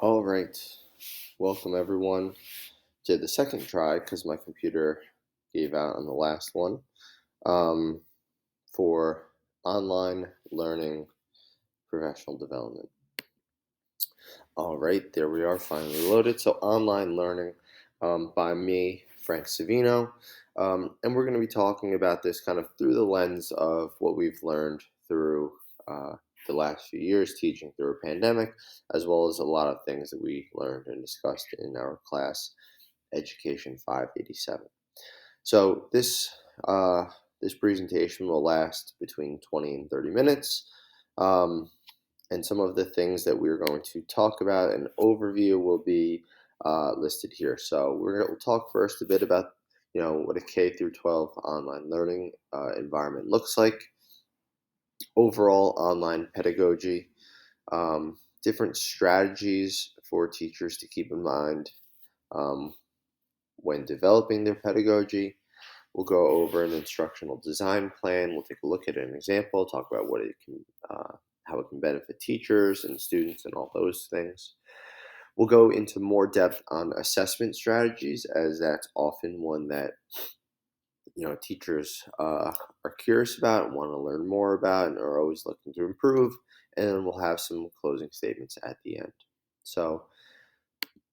All right. Welcome everyone to the second try because my computer gave out on the last one um, for online learning professional development. All right, there we are, finally loaded. So, online learning by me, Frank Savino. And we're going to be talking about this kind of through the lens of what we've learned through uh, the last few years teaching through a pandemic, as well as a lot of things that we learned and discussed in our class, Education 587. So, uh, this presentation will last between 20 and 30 minutes. Um, and some of the things that we're going to talk about, an overview will be listed here. So we'll talk first a bit about what a K through 12 online learning environment looks like, overall online pedagogy, different strategies for teachers to keep in mind um, when developing their pedagogy. We'll go over an instructional design plan. We'll take a look at an example, talk about what it can, how it can benefit teachers and students, and all those things. We'll go into more depth on assessment strategies, as that's often one that teachers are curious about and want to learn more about, and are always looking to improve. And then we'll have some closing statements at the end. So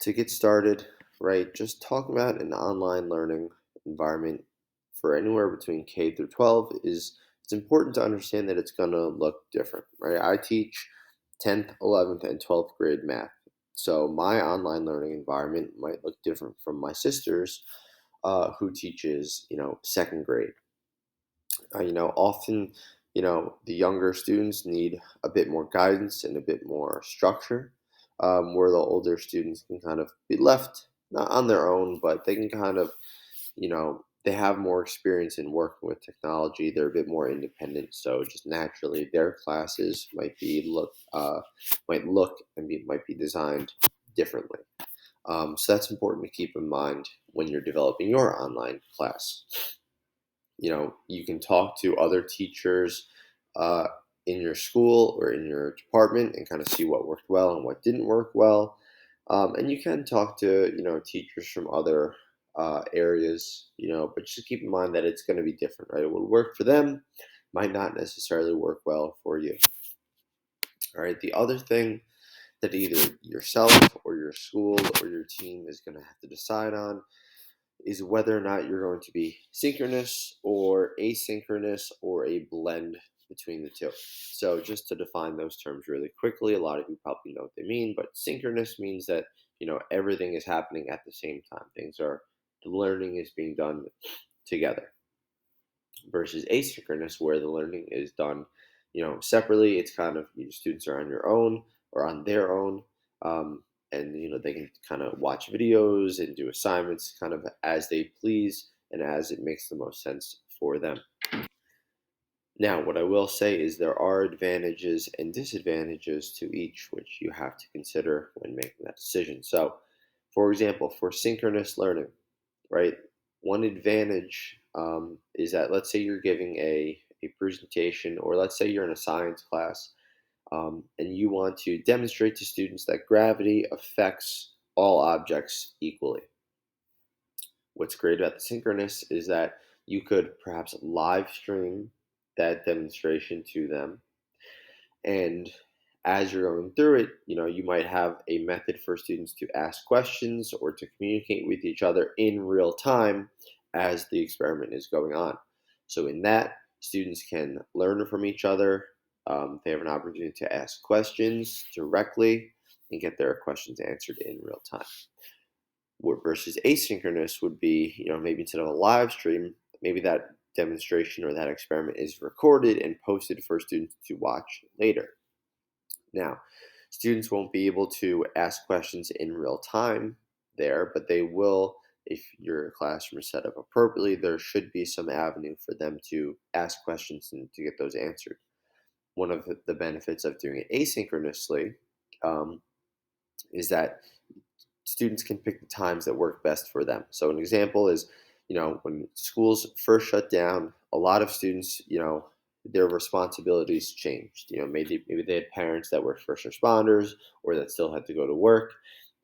to get started, right, just talk about an online learning environment for anywhere between K through 12 is it's important to understand that it's going to look different, right? I teach 10th, 11th, and 12th grade math. So my online learning environment might look different from my sister's, who teaches, second grade. Often, the younger students need a bit more guidance and a bit more structure, where the older students can kind of be left not on their own, but they can kind of, they have more experience in working with technology. They're a bit more independent, so just naturally, their classes might look and might be designed differently. So that's important to keep in mind when you're developing your online class. You can talk to other teachers uh, in your school or in your department and kind of see what worked well and what didn't work well. And you can talk to teachers from other areas, but just keep in mind that it's going to be different, right? It will work for them, might not necessarily work well for you. All right, the other thing that either yourself or your school or your team is going to have to decide on is whether or not you're going to be synchronous or asynchronous or a blend between the two. So, just to define those terms really quickly, a lot of you probably know what they mean, but synchronous means that everything is happening at the same time. The learning is being done together, versus asynchronous, where the learning is done separately. It's kind of students are on your own or on their own. And they can kind of watch videos and do assignments kind of as they please and as it makes the most sense for them. Now, what I will say is there are advantages and disadvantages to each, which you have to consider when making that decision. So, for example, for synchronous learning, right, one advantage is that, let's say you're giving a presentation, or let's say you're in a science class, and you want to demonstrate to students that gravity affects all objects equally. What's great about the synchronous is that you could perhaps live stream that demonstration to them. And as you're going through it, you might have a method for students to ask questions or to communicate with each other in real time as the experiment is going on. So, in that, students can learn from each other. They have an opportunity to ask questions directly and get their questions answered in real time. Versus asynchronous would be, maybe instead of a live stream, maybe that demonstration or that experiment is recorded and posted for students to watch later. Now, students won't be able to ask questions in real time there, but they will, if your classroom is set up appropriately. There should be some avenue for them to ask questions and to get those answered. One of the benefits of doing it asynchronously um, is that students can pick the times that work best for them. So an example is, when schools first shut down, a lot of students, their responsibilities changed. Maybe they had parents that were first responders or that still had to go to work.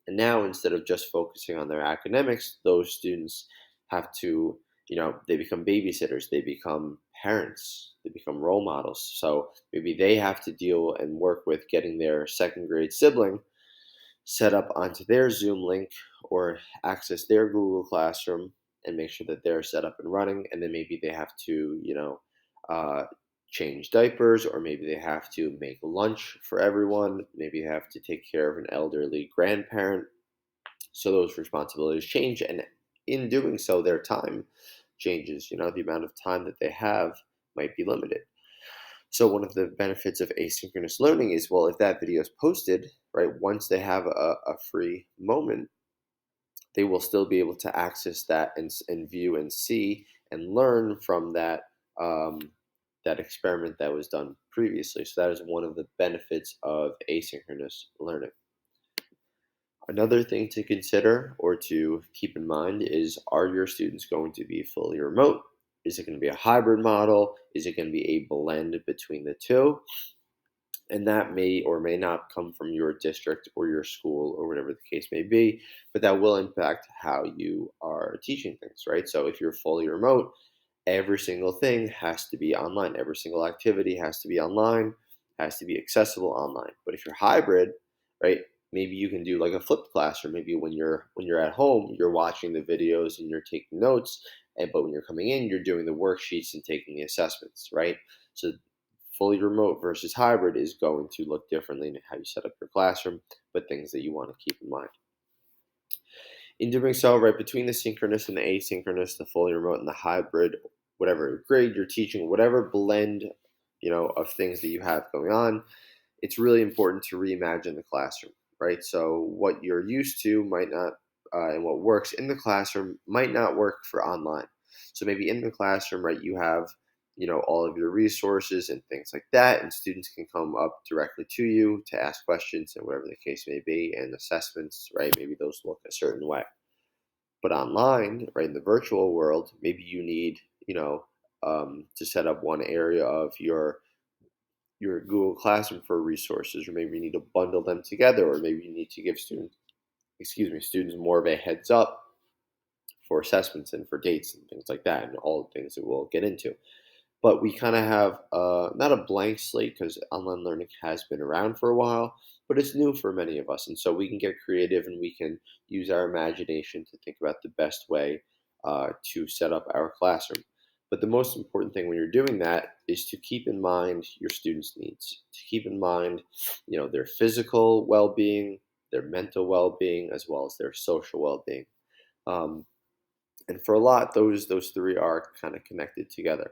And now, instead of just focusing on their academics, those students have to, they become babysitters, they become parents, they become role models. So maybe they have to deal and work with getting their second grade sibling set up onto their Zoom link or access their Google Classroom and make sure that they're set up and running. And then maybe they have to, uh, change diapers, or maybe they have to make lunch for everyone. Maybe they have to take care of an elderly grandparent. So those responsibilities change. And in doing so, their time changes. The amount of time that they have might be limited. So one of the benefits of asynchronous learning is, well, if that video is posted, right, once they have a free moment, they will still be able to access that and view and see and learn from that experiment that was done previously. So that is one of the benefits of asynchronous learning. Another thing to consider or to keep in mind is, are your students going to be fully remote? Is it going to be a hybrid model? Is it going to be a blend between the two? And that may or may not come from your district or your school or whatever the case may be, but that will impact how you are teaching things, right? So if you're fully remote, every single thing has to be online. Every single activity has to be online, has to be accessible online. But if you're hybrid, right, maybe you can do like a flipped class, or maybe when you're at home, you're watching the videos and you're taking notes, but when you're coming in, you're doing the worksheets and taking the assessments, right? So fully remote versus hybrid is going to look differently in how you set up your classroom, but things that you want to keep in mind. In doing so, right, between the synchronous and the asynchronous, the fully remote and the hybrid, whatever grade you're teaching, whatever blend, of things that you have going on, it's really important to reimagine the classroom, right? So what you're used to might not, and what works in the classroom might not work for online. So maybe in the classroom, right, you have, all of your resources and things like that, and students can come up directly to you to ask questions and whatever the case may be, and assessments, right? Maybe those look a certain way. But online, right, in the virtual world, maybe you need, to set up one area of your Google Classroom for resources, or maybe you need to bundle them together, or maybe you need to give students more of a heads up for assessments and for dates and things like that, and all the things that we'll get into. But we kind of have not a blank slate, because online learning has been around for a while, but it's new for many of us. And so we can get creative and we can use our imagination to think about the best way to set up our classroom. But the most important thing when you're doing that is to keep in mind your students' needs, to keep in mind, their physical well-being, their mental well-being, as well as their social well-being. Um, and for a lot, those three are kind of connected together.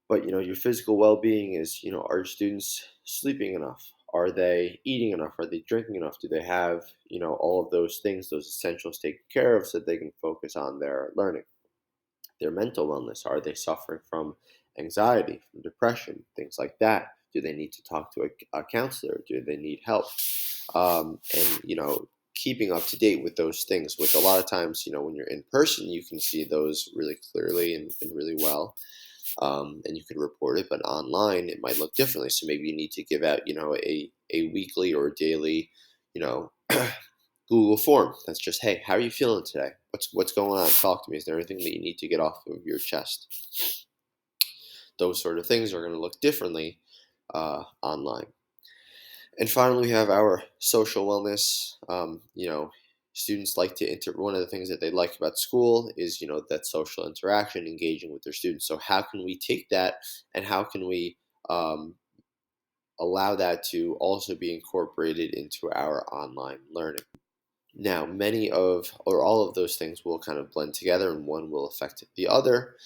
But your physical well-being is, are your students sleeping enough? Are they eating enough? Are they drinking enough? Do they have, all of those things, those essentials taken care of, so that they can focus on their learning? Their mental wellness, are they suffering from anxiety, from depression, things like that? Do they need to talk to a counselor? Do they need help? And keeping up to date with those things, which a lot of times, when you're in person, you can see those really clearly and really well, and you could report it. But online, it might look differently. So maybe you need to give out, a weekly or daily, you know, Google form. That's just, hey, how are you feeling today? What's going on? Talk to me. Is there anything that you need to get off of your chest? Those sort of things are going to look differently online. And finally, we have our social wellness. Students like to one of the things that they like about school is, that social interaction, engaging with their students. So how can we take that, and how can we um, allow that to also be incorporated into our online learning? Now, many of or all of those things will kind of blend together, and one will affect the other.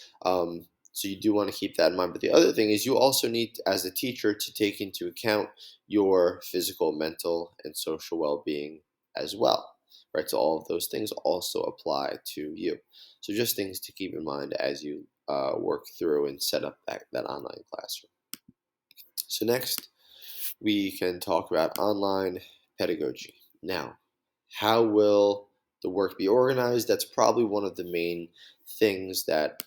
So you do want to keep that in mind. But the other thing is, you also need, as a teacher, to take into account your physical, mental, and social well-being as well, right? So all of those things also apply to you. So just things to keep in mind as you work through and set up that online classroom. So next, we can talk about online pedagogy. Now, how will the work be organized? That's probably one of the main things that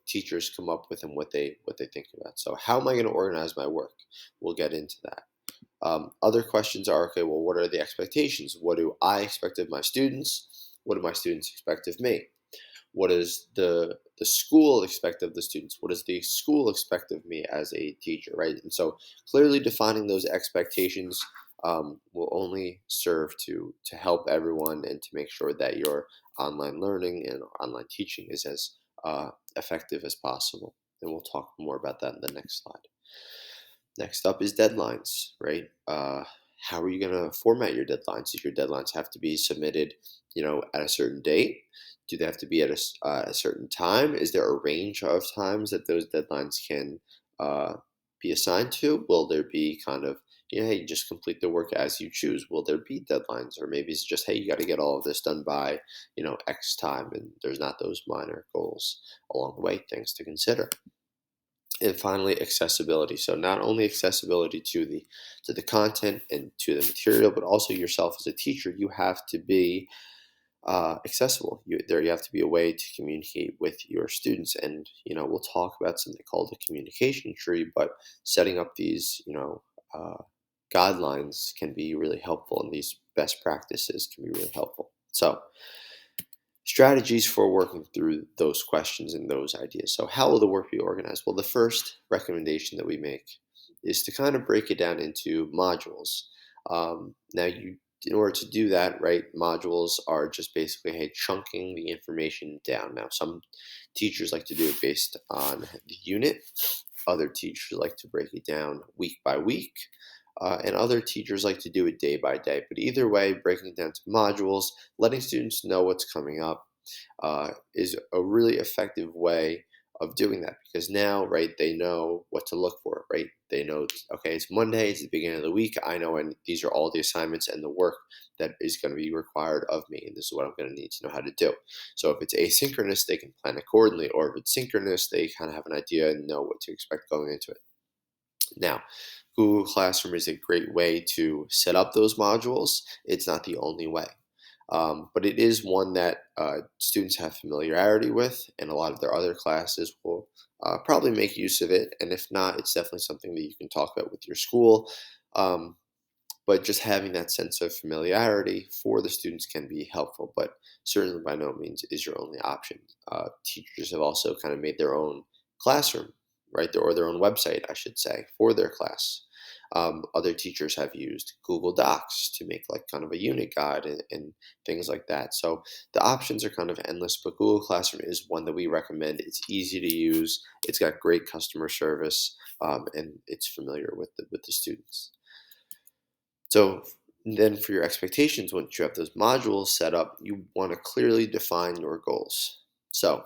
teachers come up with and what they think about. So how am I going to organize my work? We'll get into that. Other questions are, okay, well, what are the expectations? What do I expect of my students? What do my students expect of me? What does the school expect of the students? What does the school expect of me as a teacher, right? And so clearly defining those expectations will only serve to help everyone and to make sure that your online learning and online teaching is as effective as possible. And we'll talk more about that in the next slide. Next up is deadlines, right? How are you going to format your deadlines? Do your deadlines have to be submitted, at a certain date? Do they have to be at a certain time? Is there a range of times that those deadlines can uh, be assigned to? Will there be kind of, hey, just complete the work as you choose? Will there be deadlines? Or maybe it's just, hey, you got to get all of this done by, X time, and there's not those minor goals along the way, things to consider. And finally, accessibility. So not only accessibility to the content and to the material, but also yourself as a teacher. You have to be accessible. You have to be a way to communicate with your students. And we'll talk about something called a communication tree. But setting up these guidelines can be really helpful, and these best practices can be really helpful. So strategies for working through those questions and those ideas. So, how will the work be organized? Well, the first recommendation that we make is to kind of break it down into modules. Now, in order to do that, right, modules are just basically, hey, chunking the information down. Now, some teachers like to do it based on the unit. Other teachers like to break it down week by week. And other teachers like to do it day by day. But either way, breaking it down to modules, letting students know what's coming up is a really effective way of doing that, because now, right, they know what to look for, right? They know, okay, it's Monday, it's the beginning of the week. I know, and these are all the assignments and the work that is going to be required of me, and this is what I'm going to need to know how to do. So if it's asynchronous, they can plan accordingly, or if it's synchronous, they kind of have an idea and know what to expect going into it. Now, Google Classroom is a great way to set up those modules. It's not the only way, but it is one that students have familiarity with, and a lot of their other classes will probably make use of it. And if not, it's definitely something that you can talk about with your school. Um, but just having that sense of familiarity for the students can be helpful, but certainly by no means is your only option. Teachers have also kind of made their own classroom, right? Or their own website, I should say, for their class. Other teachers have used Google Docs to make like kind of a unit guide and things like that. So the options are kind of endless, but Google Classroom is one that we recommend. It's easy to use. It's got great customer service, and it's familiar with the students. So then for your expectations, once you have those modules set up, you want to clearly define your goals. So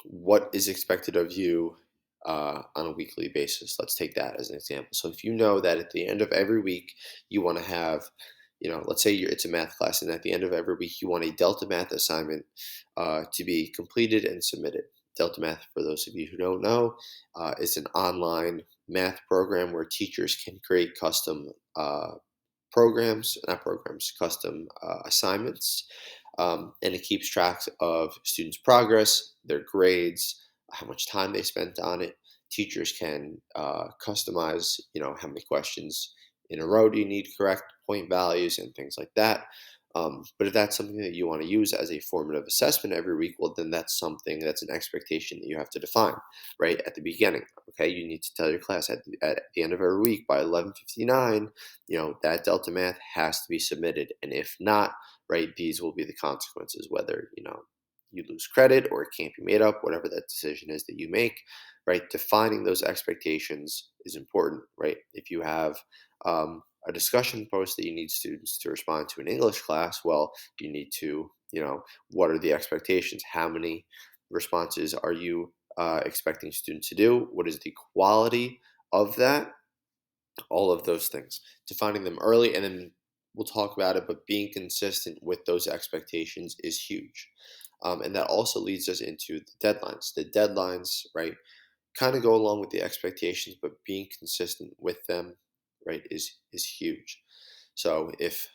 what is expected of you on a weekly basis? Let's take that as an example. So if you know that at the end of every week, you want to have, let's say it's a math class, and at the end of every week, you want a Delta Math assignment to be completed and submitted. Delta Math, for those of you who don't know, is an online math program where teachers can create custom custom assignments. And it keeps track of students' progress, their grades, how much time they spent on it. Teachers can customize, how many questions in a row do you need correct, point values, and things like that. But if that's something that you want to use as a formative assessment every week, well, then that's an expectation that you have to define right at the beginning. Okay, you need to tell your class at the end of every week by 11:59, that Delta Math has to be submitted, and if not, right, these will be the consequences, whether you lose credit or it can't be made up, whatever that decision is that you make. Right, defining those expectations is important. Right, if you have a discussion post that you need students to respond to in English class, well, you need to, what are the expectations? How many responses are you expecting students to do? What is the quality of that? All of those things. Defining them early, and then we'll talk about it, but being consistent with those expectations is huge. And that also leads us into the deadlines. The deadlines, right, kind of go along with the expectations, but being consistent with them, right, is huge. So if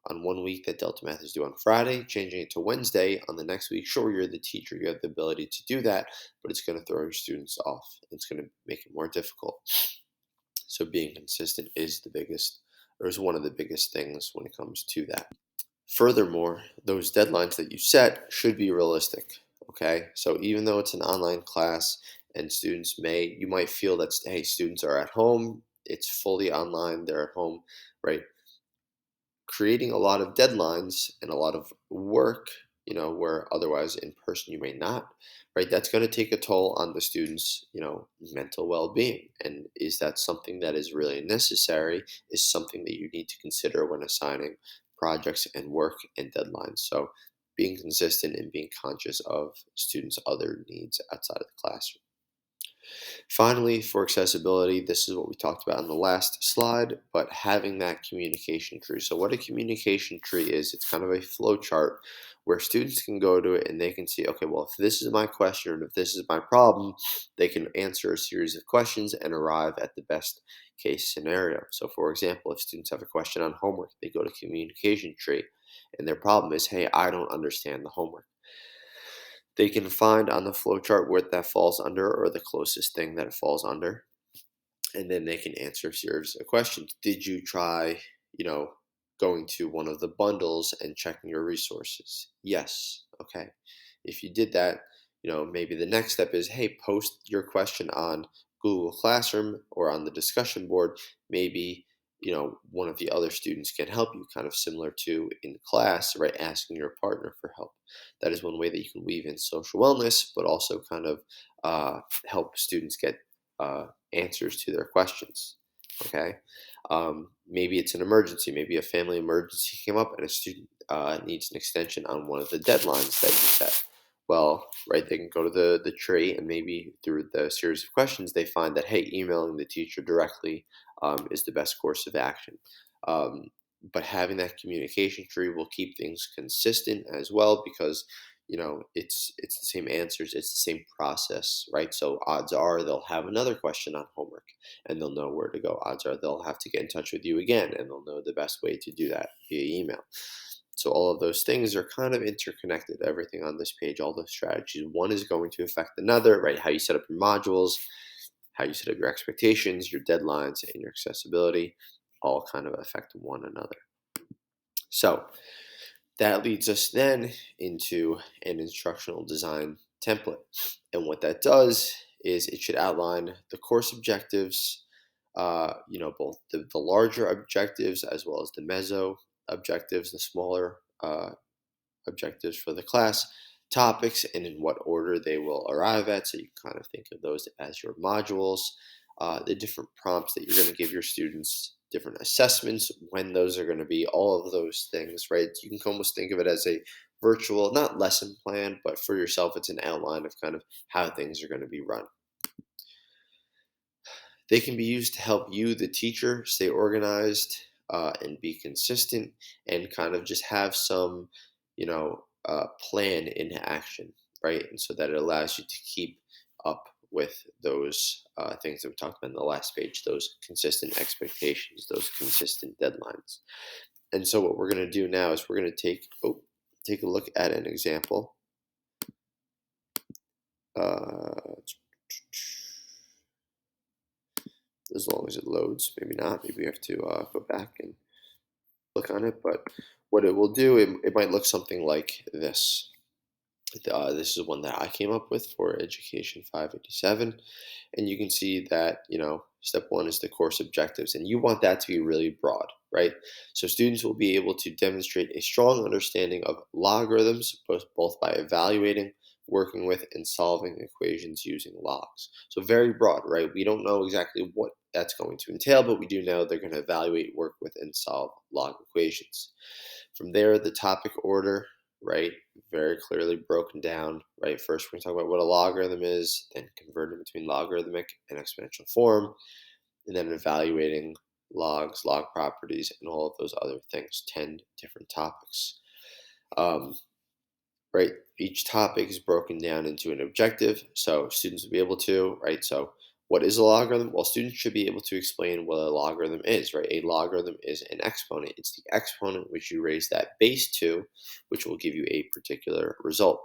on one week that Delta Math is due on Friday, changing it to Wednesday on the next week. Sure, you're the teacher, you have the ability to do that, but it's going to throw your students off. It's going to make it more difficult. So being consistent is the biggest, or is one of the biggest things when it comes to that. Furthermore, those deadlines that you set should be realistic. Okay, so even though it's an online class and you might feel that, hey, students are at home, it's fully online, they're at home, right? Creating a lot of deadlines and a lot of work, where otherwise in person you may not, right? That's going to take a toll on the students, mental well-being. And is that something that is really necessary? Is something that you need to consider when assigning projects and work and deadlines. So being consistent and being conscious of students' other needs outside of the classroom. Finally, for accessibility, this is what we talked about in the last slide, but having that communication tree. So what a communication tree is, it's kind of a flow chart where students can go to it and they can see, okay, well, if this is my question and if this is my problem, they can answer a series of questions and arrive at the best case scenario. So for example, if students have a question on homework, they go to communication tree and their problem is, hey, I don't understand the homework. They can find on the flowchart what that falls under or the closest thing that it falls under. And then they can answer a series of questions. Did you try, going to one of the bundles and checking your resources? Yes. Okay. If you did that, maybe the next step is, hey, post your question on Google Classroom or on the discussion board. Maybe, one of the other students can help you, kind of similar to in class, right? Asking your partner for help. That is one way that you can weave in social wellness, but also kind of help students get answers to their questions. Okay. Maybe it's an emergency. Maybe a family emergency came up and a student needs an extension on one of the deadlines that you set. Well, right, they can go to the tree and maybe through the series of questions, they find that, hey, emailing the teacher directly is the best course of action. Um, but having that communication tree will keep things consistent as well because it's the same answers, it's the same process, right? So odds are they'll have another question on homework and they'll know where to go. Odds are they'll have to get in touch with you again and they'll know the best way to do that via email. So all of those things are kind of interconnected. Everything on this page, all those strategies, one is going to affect another, right? How you set up your modules, how you set up your expectations, your deadlines, and your accessibility all kind of affect one another. So that leads us then into an instructional design template. And what that does is it should outline the course objectives, both the larger objectives as well as the meso objectives, the smaller objectives for the class, topics, and in what order they will arrive at. So you can kind of think of those as your modules, the different prompts that you're going to give your students, different assessments, when those are going to be, all of those things, right? You can almost think of it as a virtual, not lesson plan, but for yourself, it's an outline of kind of how things are going to be run. They can be used to help you, the teacher, stay organized and be consistent and kind of just have some, plan into action, right? And so that it allows you to keep up with those things that we talked about in the last page, those consistent expectations, those consistent deadlines. And so what we're going to do now is we're going to take a look at an example. As long as it loads, maybe not. Maybe we have to go back and click on it. But what it will do, it might look something like this. This is one that I came up with for Education 587. And you can see that, step one is the course objectives. And you want that to be really broad, right? So students will be able to demonstrate a strong understanding of logarithms, both by evaluating, working with, and solving equations using logs. So very broad, right? We don't know exactly what that's going to entail, but we do know they're going to evaluate, work with, and solve log equations. From there, the topic order, right? Very clearly broken down, right? First, we're going to talk about what a logarithm is, then convert it between logarithmic and exponential form, and then evaluating logs, log properties, and all of those other things, 10 different topics. Right? Each topic is broken down into an objective, so students will be able to, right? So What is a logarithm? Well, students should be able to explain what a logarithm is, right? A logarithm is an exponent. It's the exponent which you raise that base to, which will give you a particular result.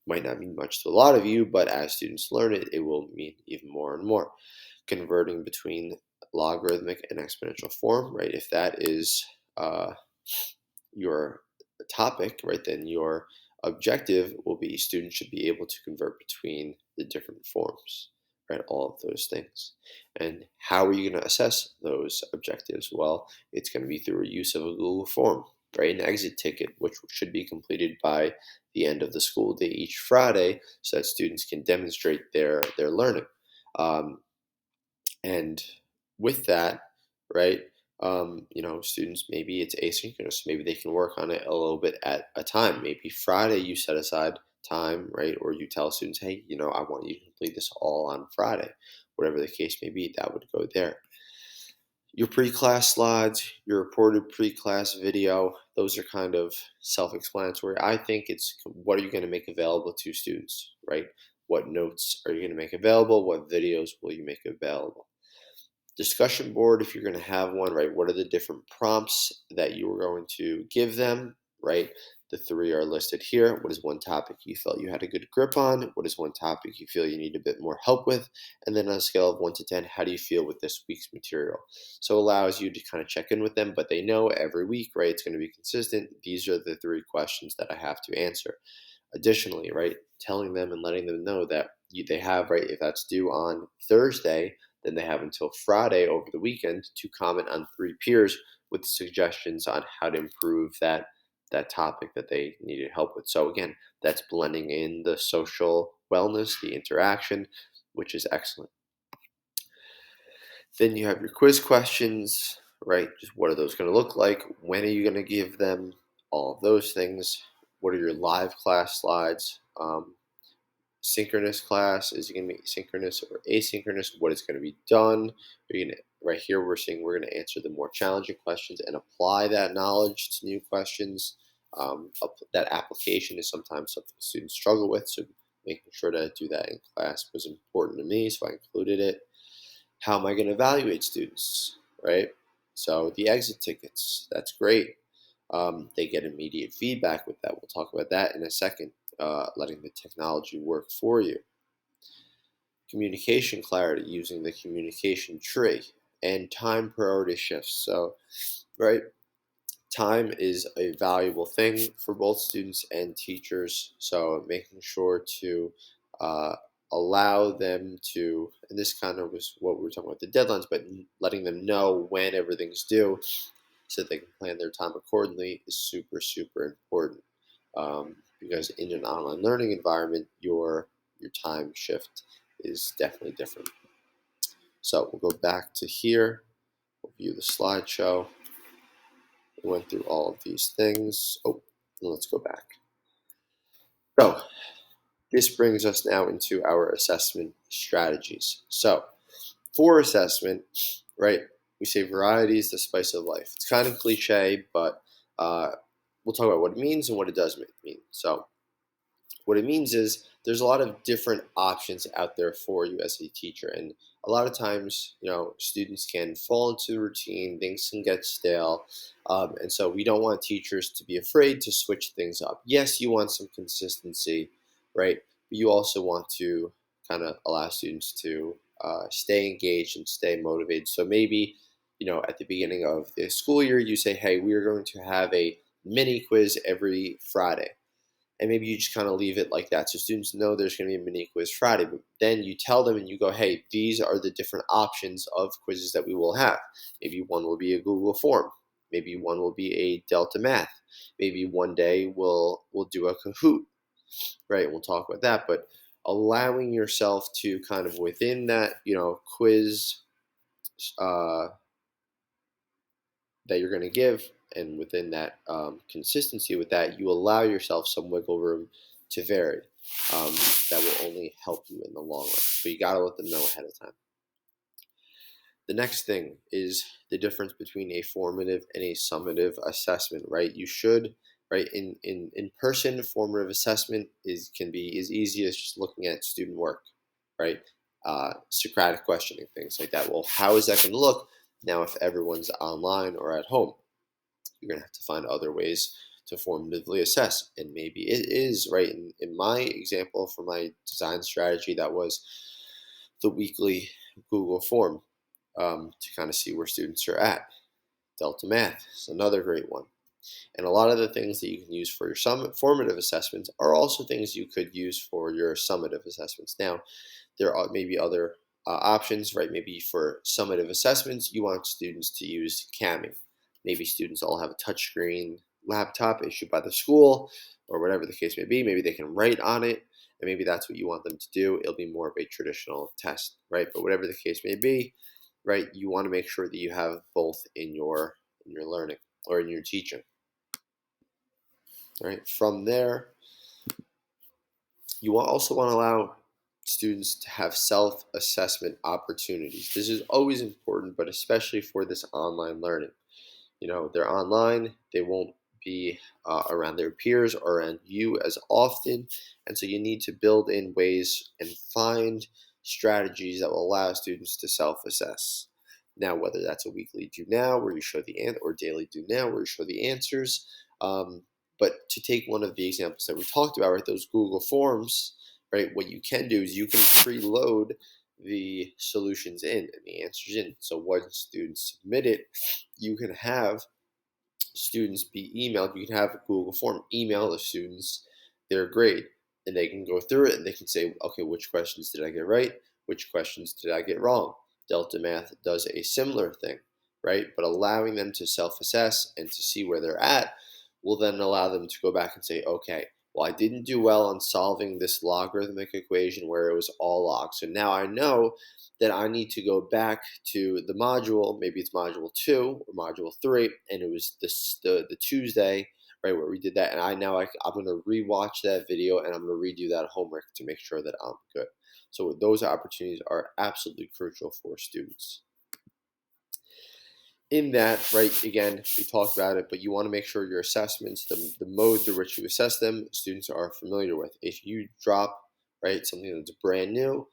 Might not mean much to a lot of you, but as students learn it, it will mean even more and more. Converting between logarithmic and exponential form, right? If that is uh, your topic, right, then your objective will be students should be able to convert between the different forms, right? All of those things. And how are you going to assess those objectives? Well, it's going to be through a use of a Google form, right? An exit ticket, which should be completed by the end of the school day each Friday so that students can demonstrate their learning. Um, and with that, right, students, maybe it's asynchronous. Maybe they can work on it a little bit at a time. Maybe Friday you set aside time, right? Or you tell students, hey, I want you to complete this all on Friday. Whatever the case may be, that would go there. Your pre-class slides, your reported pre-class video, those are kind of self-explanatory. I think it's what are you going to make available to students, right? What notes are you going to make available? What videos will you make available? Discussion board, if you're going to have one, right? What are the different prompts that you are going to give them, right? The three are listed here. What is one topic you felt you had a good grip on? What is one topic you feel you need a bit more help with? And then on a scale of 1 to 10, how do you feel with this week's material? So it allows you to kind of check in with them, but they know every week, right? It's going to be consistent. These are the three questions that I have to answer. Additionally, right, telling them and letting them know that they have, right, if that's due on Thursday, then they have until Friday over the weekend to comment on three peers with suggestions on how to improve that topic that they needed help with. So again, that's blending in the social wellness, the interaction, which is excellent. Then you have your quiz questions, right? Just what are those going to look like? When are you going to give them? All of those things. What are your live class slides? Synchronous class, is it going to be synchronous or asynchronous? What is going to be done? Right here we're going to answer the more challenging questions and apply that knowledge to new questions. That application is sometimes something students struggle with, so making sure to do that in class was important to me, so I included it. How am I going to evaluate students, right? So the exit tickets, that's great. They get immediate feedback with that. We'll talk about that in a second. Letting the technology work for you. Communication clarity, using the communication tree, and time priority shifts. So, right, time is a valuable thing for both students and teachers. So, making sure to uh, allow them to, and this kind of was what we were talking about the deadlines, but letting them know when everything's due so that they can plan their time accordingly is super, super important. Because in an online learning environment, your time shift is definitely different. So we'll go back to here. We'll view the slideshow. We went through all of these things. Oh, and let's go back. So this brings us now into our assessment strategies. So for assessment, right, we say variety is the spice of life. It's kind of cliche, but we'll talk about what it means and what it does mean. So what it means is there's a lot of different options out there for you as a teacher. And a lot of times, students can fall into the routine, things can get stale. And so we don't want teachers to be afraid to switch things up. Yes, you want some consistency, right? But you also want to kind of allow students to stay engaged and stay motivated. So maybe, at the beginning of the school year, you say, hey, we are going to have a mini quiz every Friday, and maybe you just kind of leave it like that so students know there's going to be a mini quiz Friday. But then you tell them and you go, hey, these are the different options of quizzes that we will have. Maybe one will be a Google form. Maybe one will be a Delta Math. Maybe one day we'll do a Kahoot, right? We'll talk about that. But allowing yourself to kind of within that, quiz uh, that you're going to give, and within that consistency with that, you allow yourself some wiggle room to vary. That will only help you in the long run. But you got to let them know ahead of time. The next thing is the difference between a formative and a summative assessment, right? You should, right, in person formative assessment is easy as just looking at student work, right? Socratic questioning, things like that. Well, how is that going to look now if everyone's online or at home? You're going to have to find other ways to formatively assess. And maybe it is, right? In my example for my design strategy, that was the weekly Google form to kind of see where students are at. Delta Math is another great one. And a lot of the things that you can use for your formative assessments are also things you could use for your summative assessments. Now, there are maybe other options, right? Maybe for summative assessments, you want students to use Kami. Maybe students all have a touchscreen laptop issued by the school or whatever the case may be. Maybe they can write on it, and maybe that's what you want them to do. It'll be more of a traditional test, right? But whatever the case may be, right, you want to make sure that you have both in your learning or in your teaching. Right. From there, you also want to allow students to have self-assessment opportunities. This is always important, but especially for this online learning. They're online, they won't be around their peers or around you as often. And so you need to build in ways and find strategies that will allow students to self assess. Now, whether that's a weekly do now where you show or daily do now where you show the answers. But to take one of the examples that we talked about, right, those Google Forms, right, what you can do is you can preload the solutions in and the answers in. So once students submit it, you can have students be emailed. You can have a Google form email the students their grade, and they can go through it and they can say, okay, which questions did I get right? Which questions did I get wrong? Delta Math does a similar thing, right? But allowing them to self-assess and to see where they're at will then allow them to go back and say, okay, well, I didn't do well on solving this logarithmic equation where it was all logs. So now I know that I need to go back to the module, maybe it's module 2 or module 3, and it was the Tuesday, right, where we did that. And I'm going to rewatch that video and I'm going to redo that homework to make sure that I'm good. So those opportunities are absolutely crucial for students. In that, right, again, we talked about it, but you want to make sure your assessments, the mode through which you assess them, students are familiar with. If you drop, right, something that's brand new,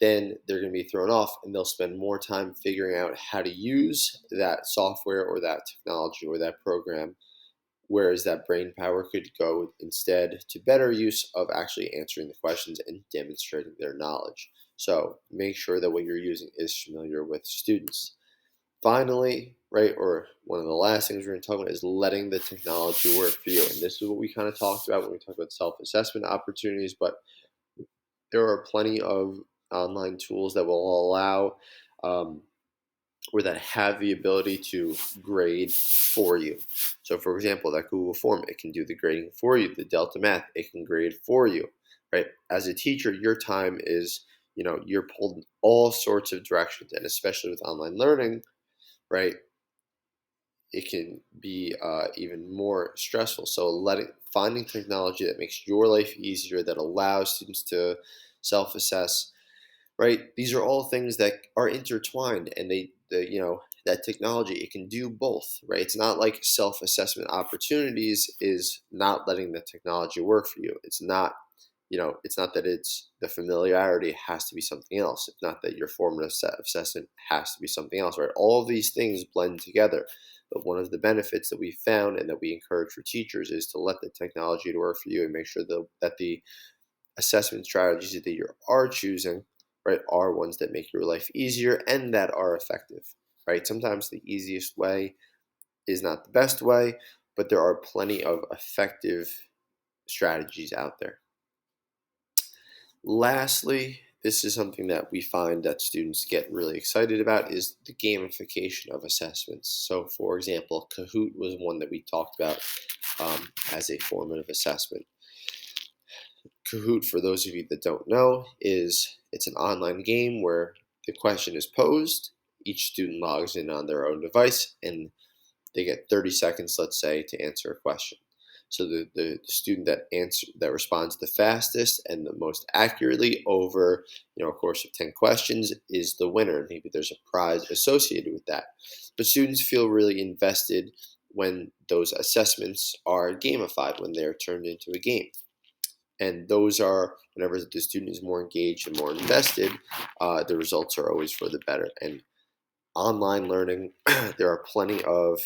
then they're going to be thrown off and they'll spend more time figuring out how to use that software or that technology or that program, whereas that brain power could go instead to better use of actually answering the questions and demonstrating their knowledge. So make sure that what you're using is familiar with students. Finally, right, or one of the last things we're going to talk about is letting the technology work for you. And this is what we kind of talked about when we talked about self-assessment opportunities, but there are plenty of online tools that will allow or that have the ability to grade for you. So, for example, that Google form, it can do the grading for you. The Delta Math, it can grade for you, right? As a teacher, your time is, you're pulled in all sorts of directions, and especially with online learning, right? It can be even more stressful. So, finding technology that makes your life easier, that allows students to self-assess, right? These are all things that are intertwined, and that technology, it can do both, right? It's not like self-assessment opportunities is not letting the technology work for you. It's not that it's the familiarity has to be something else. It's not that your formative assessment has to be something else, right? All of these things blend together. But one of the benefits that we found and that we encourage for teachers is to let the technology work for you and make sure that the assessment strategies that you are choosing, right, are ones that make your life easier and that are effective, right? Sometimes the easiest way is not the best way, but there are plenty of effective strategies out there. Lastly, this is something that we find that students get really excited about is the gamification of assessments. So, for example, Kahoot was one that we talked about as a formative assessment. Kahoot, for those of you that don't know, it's an online game where the question is posed. Each student logs in on their own device, and they get 30 seconds, let's say, to answer a question. So the student that responds the fastest and the most accurately over a course of 10 questions is the winner. Maybe there's a prize associated with that. But students feel really invested when those assessments are gamified, when they're turned into a game. And those are, whenever the student is more engaged and more invested, the results are always for the better. And online learning, there are plenty of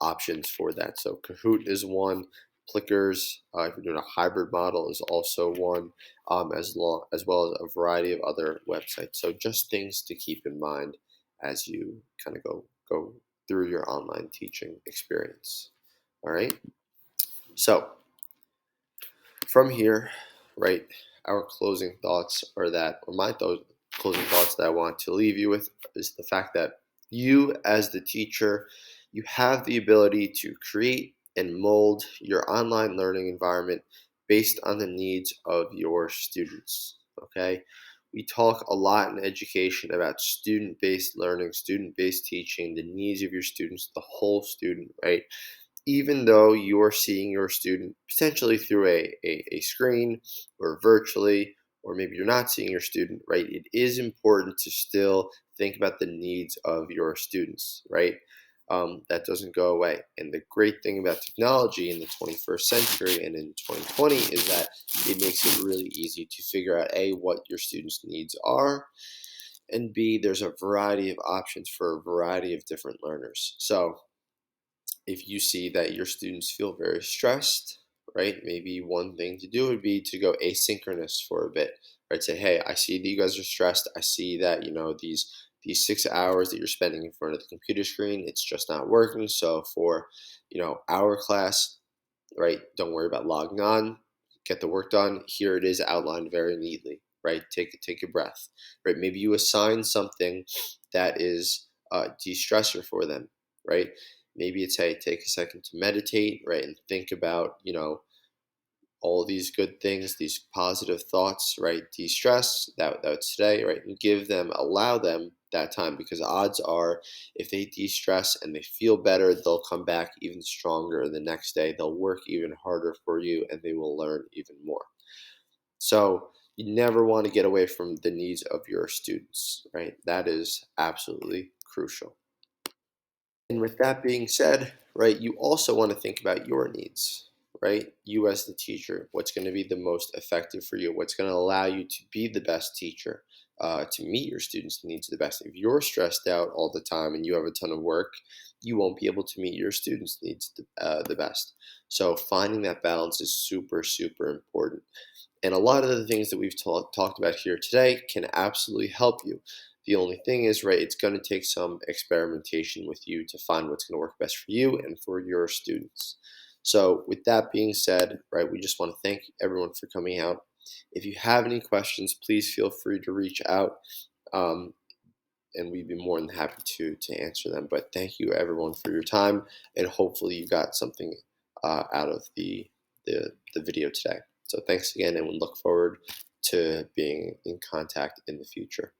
options for that. So Kahoot is one. Plickers, if you're doing a hybrid model, is also one, as well as a variety of other websites. So just things to keep in mind as you kind of go through your online teaching experience. All right. So from here, right, our closing thoughts are that, or closing thoughts that I want to leave you with is the fact that you, as the teacher, you have the ability to create and mold your online learning environment based on the needs of your students. Okay. We talk a lot in education about student based learning, student based teaching, the needs of your students, the whole student, right? Even though you're seeing your student potentially through a screen or virtually, or maybe you're not seeing your student, right? It is important to still think about the needs of your students, right? That doesn't go away. And the great thing about technology in the 21st century and in 2020 is that it makes it really easy to figure out A, what your students' needs are, and B, there's a variety of options for a variety of different learners. So, if you see that your students feel very stressed, right? Maybe one thing to do would be to go asynchronous for a bit, right? Say, hey, I see that you guys are stressed. I see that, these 6 hours that you're spending in front of the computer screen, it's just not working. So for, our class, right? Don't worry about logging on. Get the work done. Here it is outlined very neatly, right? Take a breath, right? Maybe you assign something that is a de-stressor for them, right? Maybe it's, hey, take a second to meditate, right, and think about all these good things, these positive thoughts, right? De-stress. That's today, right? And allow them that time, because odds are, if they de-stress and they feel better, they'll come back even stronger the next day. They'll work even harder for you, and they will learn even more. So you never want to get away from the needs of your students, right? That is absolutely crucial. And with that being said, right, you also want to think about your needs, right? You as the teacher, what's going to be the most effective for you? What's going to allow you to be the best teacher, to meet your students' needs the best? If you're stressed out all the time and you have a ton of work, you won't be able to meet your students' needs the best. So finding that balance is super, super important. And a lot of the things that we've talked about here today can absolutely help you. The only thing is, right, it's going to take some experimentation with you to find what's going to work best for you and for your students. So, with that being said, right, we just want to thank everyone for coming out. If you have any questions, please feel free to reach out, um, and we'd be more than happy to answer them. But thank you, everyone, for your time, and hopefully you got something out of the video today. So thanks again, and we look forward to being in contact in the future.